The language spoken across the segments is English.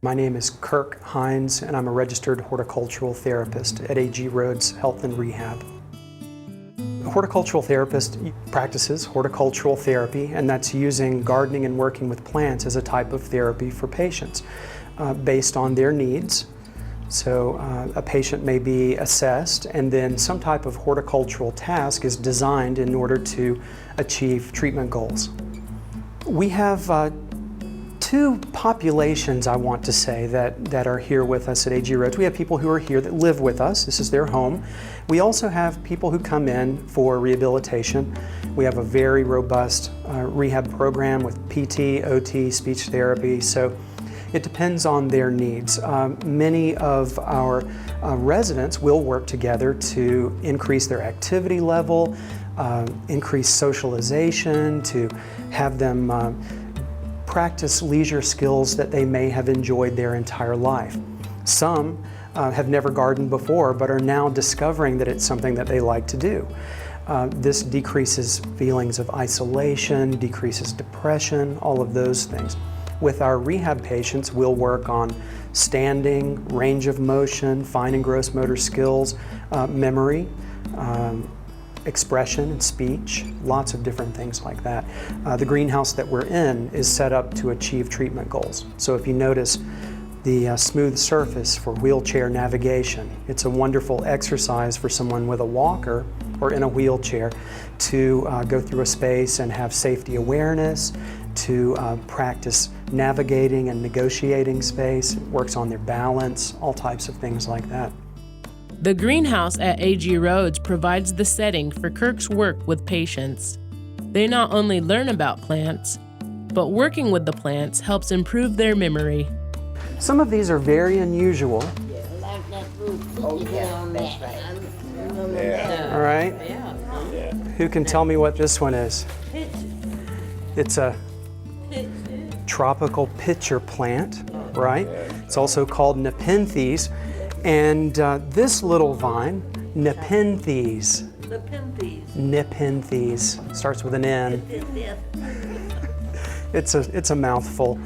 My name is Kirk Hines, and I'm a registered horticultural therapist at A.G. Rhodes Health and Rehab. A horticultural therapist practices horticultural therapy, and that's using gardening and working with plants as a type of therapy for patients based on their needs. So a patient may be assessed, and then some type of horticultural task is designed in order to achieve treatment goals. We have two populations, I want to say, that are here with us at A.G. Rhodes. We have people who are here that live with us. This is their home. We also have people who come in for rehabilitation. We have a very robust rehab program with PT, OT, speech therapy. So it depends on their needs. Many of our residents will work together to increase their activity level, increase socialization, to have them practice leisure skills that they may have enjoyed their entire life. Some have never gardened before but are now discovering that it's something that they like to do. This decreases feelings of isolation, decreases depression, all of those things. With our rehab patients, we'll work on standing, range of motion, fine and gross motor skills, memory, expression and speech, lots of different things like that. The greenhouse that we're in is set up to achieve treatment goals. So if you notice the smooth surface for wheelchair navigation, it's a wonderful exercise for someone with a walker or in a wheelchair to go through a space and have safety awareness, to practice navigating and negotiating space. It works on their balance, all types of things like that. The greenhouse at A.G. Rhodes provides the setting for Kirk's work with patients. They not only learn about plants, but working with the plants helps improve their memory. Some of these are very unusual. Yeah, like that little cookie on that. Yeah. All right? Yeah. Who can tell me what this one is? It's a tropical pitcher plant, right? It's also called Nepenthes. And this little vine, Nepenthes. Nepenthes. Starts with an N. It's a mouthful.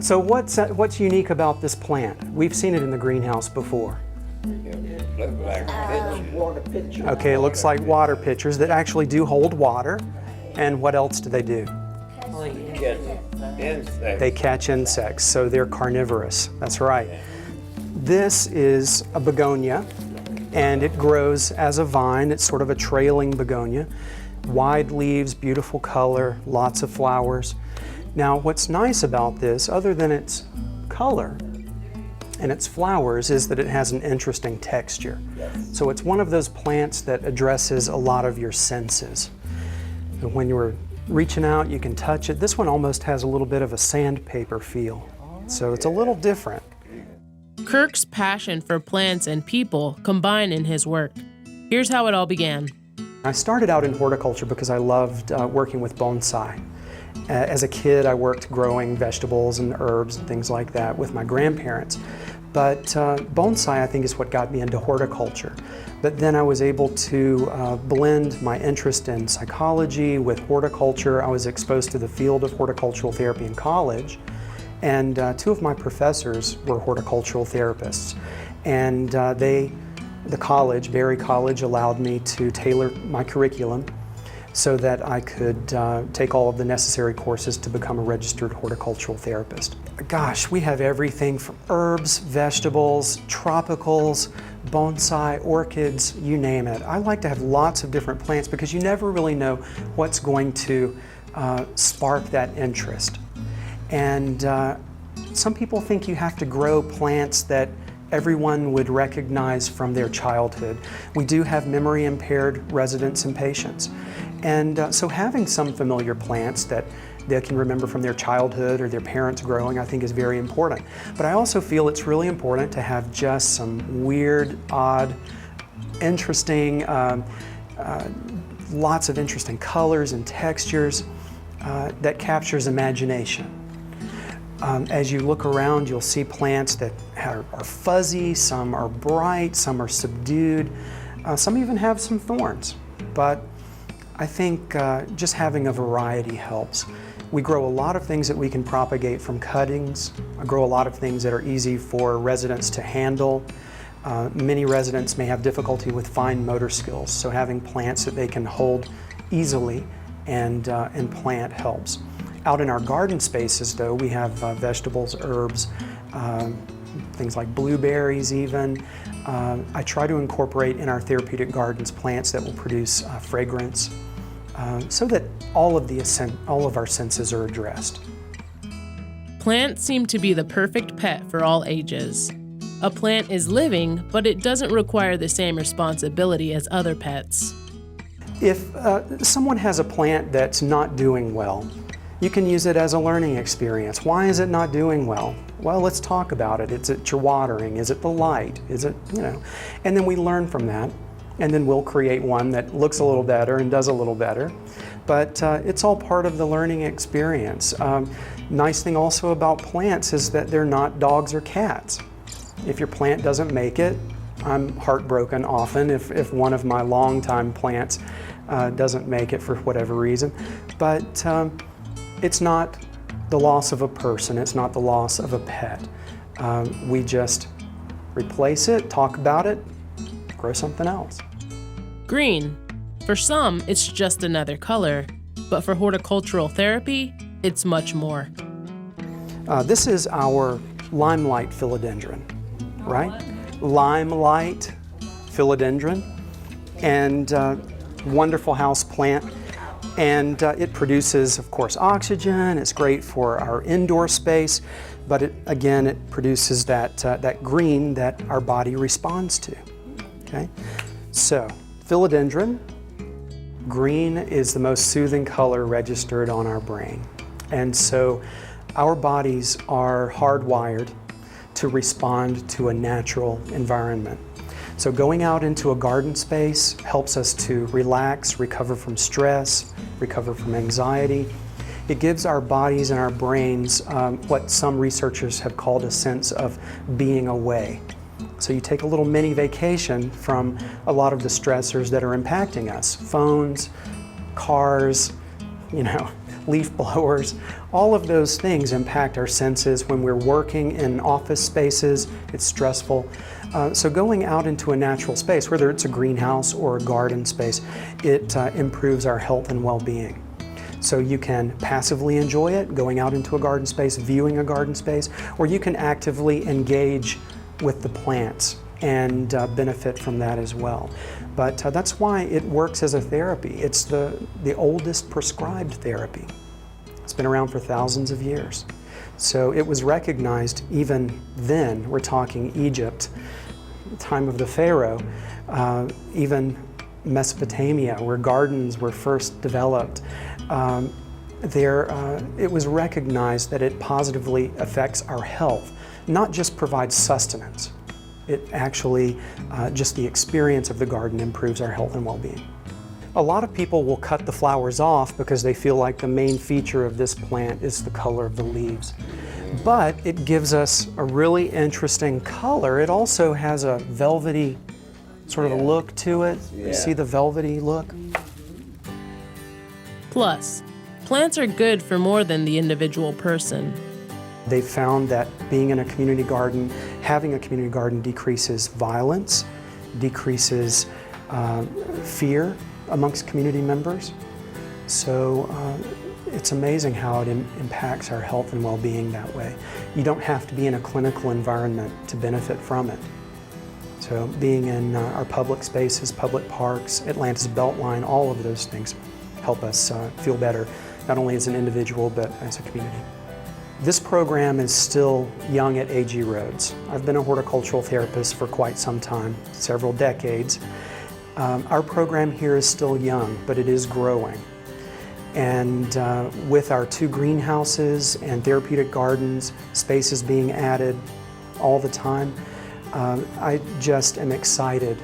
So what's unique about this plant? We've seen it in the greenhouse before. Look like a Water pitcher. Okay, it looks like water pitchers that actually do hold water. And what else do they do? insects. They catch insects, so they're carnivorous. That's right. This is a begonia, and it grows as a vine. It's sort of a trailing begonia. Wide leaves, beautiful color, lots of flowers. Now, what's nice about this, other than its color and its flowers, is that it has an interesting texture. So it's one of those plants that addresses a lot of your senses. And when you're reaching out, you can touch it. This one almost has a little bit of a sandpaper feel. So it's a little different. Kirk's passion for plants and people combine in his work. Here's how it all began. I started out in horticulture because I loved working with bonsai. As a kid, I worked growing vegetables and herbs and things like that with my grandparents. But bonsai, I think, is what got me into horticulture. But then I was able to blend my interest in psychology with horticulture. I was exposed to the field of horticultural therapy in college. And two of my professors were horticultural therapists. And the college, Berry College, allowed me to tailor my curriculum so that I could take all of the necessary courses to become a registered horticultural therapist. Gosh, we have everything from herbs, vegetables, tropicals, bonsai, orchids, you name it. I like to have lots of different plants because you never really know what's going to spark that interest. And some people think you have to grow plants that everyone would recognize from their childhood. We do have memory impaired residents and patients. And so having some familiar plants that they can remember from their childhood or their parents growing, I think is very important. But I also feel it's really important to have just some weird, odd, interesting, lots of interesting colors and textures that captures imagination. As you look around, you'll see plants that are fuzzy, some are bright, some are subdued, some even have some thorns. But I think just having a variety helps. We grow a lot of things that we can propagate from cuttings. I grow a lot of things that are easy for residents to handle. Many residents may have difficulty with fine motor skills, so having plants that they can hold easily and plant helps. Out in our garden spaces, though, we have vegetables, herbs, things like blueberries even. I try to incorporate in our therapeutic gardens plants that will produce fragrance so that all of our senses are addressed. Plants seem to be the perfect pet for all ages. A plant is living, but it doesn't require the same responsibility as other pets. If someone has a plant that's not doing well, you can use it as a learning experience. Why is it not doing well? Well, let's talk about it. Is it your watering? Is it the light? Is it, and then we learn from that, and then we'll create one that looks a little better and does a little better. But it's all part of the learning experience. Nice thing also about plants is that they're not dogs or cats. If your plant doesn't make it, I'm heartbroken often if one of my longtime plants doesn't make it for whatever reason. But it's not the loss of a person, it's not the loss of a pet. We just replace it, talk about it, grow something else. Green. For some, it's just another color, but for horticultural therapy, it's much more. This is our limelight philodendron, right? Limelight philodendron, and wonderful house plant. And it produces, of course, oxygen. It's great for our indoor space, but it produces that green that our body responds to. Okay, so philodendron, green is the most soothing color registered on our brain, and so our bodies are hardwired to respond to a natural environment. So going out into a garden space helps us to relax, recover from stress, recover from anxiety. It gives our bodies and our brains what some researchers have called a sense of being away. So you take a little mini vacation from a lot of the stressors that are impacting us. Phones, cars, leaf blowers, all of those things impact our senses. When we're working in office spaces, it's stressful. So going out into a natural space, whether it's a greenhouse or a garden space, it improves our health and well-being. So you can passively enjoy it, going out into a garden space, viewing a garden space, or you can actively engage with the plants and benefit from that as well. But that's why it works as a therapy. It's the oldest prescribed therapy. It's been around for thousands of years. So it was recognized even then. We're talking Egypt, time of the Pharaoh, even Mesopotamia, where gardens were first developed. It was recognized that it positively affects our health, not just provides sustenance. It actually, just the experience of the garden improves our health and well-being. A lot of people will cut the flowers off because they feel like the main feature of this plant is the color of the leaves. But it gives us a really interesting color. It also has a velvety sort of a look to it. You see the velvety look? Plus, plants are good for more than the individual person. They've found that being in a community garden, having a community garden decreases violence, decreases fear amongst community members. So it's amazing how it impacts our health and well-being that way. You don't have to be in a clinical environment to benefit from it. So being in our public spaces, public parks, Atlantis Beltline, all of those things help us feel better, not only as an individual, but as a community. This program is still young at AG Rhodes. I've been a horticultural therapist for quite some time, several decades. Our program here is still young, but it is growing. And with our 2 greenhouses and therapeutic gardens, spaces being added all the time, I just am excited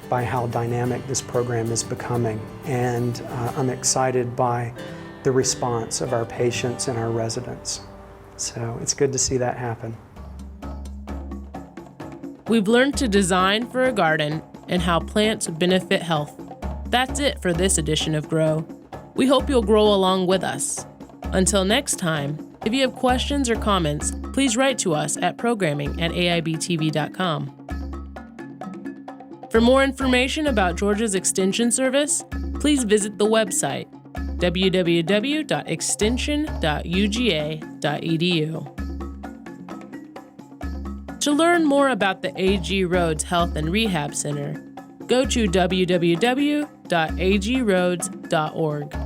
by how dynamic this program is becoming. And I'm excited by the response of our patients and our residents. So it's good to see that happen. We've learned to design for a garden and how plants benefit health. That's it for this edition of Grow. We hope you'll grow along with us. Until next time, if you have questions or comments, please write to us at programming@AIB-TV.com. For more information about Georgia's Extension Service, please visit the website www.extension.uga.edu. To learn more about the A.G. Rhodes Health and Rehab Center, go to www.agroads.org.